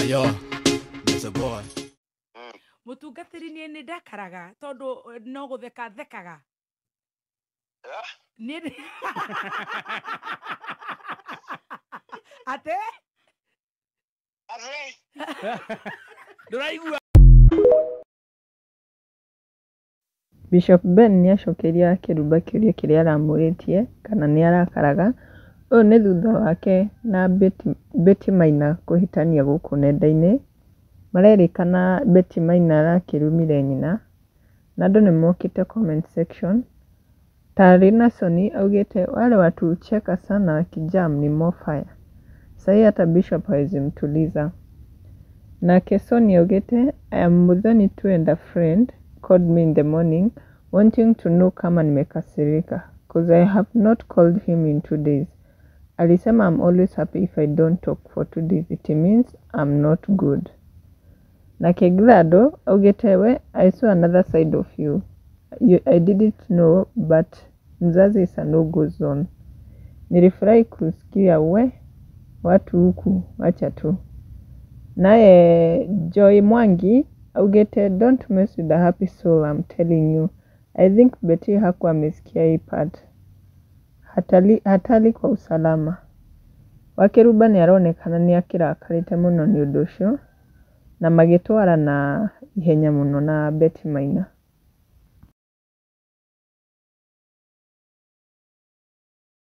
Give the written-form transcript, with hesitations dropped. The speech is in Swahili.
yo, that's a boy. Mutungatiri ni ndakaraga tondu no gutheka thekaga. Ni Ate? Nduraigua. Bishop Ben niacokeria akĩrumba kĩũria kĩrĩa aramũrĩtie kana nĩ arakaraga. Ũyũ nĩ thutha wake na Betty Maina kũhĩtania gũkũ nenda-inĩ. Marerĩkana Betty Maina arakĩrumire nyina na andũ nĩ mokĩte comment section. Tarina Soni augĩte wale watu cheka sana wakijam ni more fire. Sahi hata Bishop hawezi mtuliza. Na Kesoni augĩte I am Muthoni too and a friend called me in the morning wanting to know kama nimekasirika because I have not called him in 2 days. Alisema I'm always happy if I don't talk for 2 days. It means I'm not good. Na Keglado augĩte we I saw another side of you. I didn't know but mzazi is a no-go zone. Nilifurahi kusikia we watu huku acha tu. Naye Joy Mwangi augĩte don't mess with the happy soul I'm telling you. I think Betty hakuwa amesikia hii part. Hatari kwa usalama. Wakiruba ni aronekana ni akĩrakarĩte mũno nĩ ũndũ ũcio na magĩtwarana ihenya mũno na Betty Maina.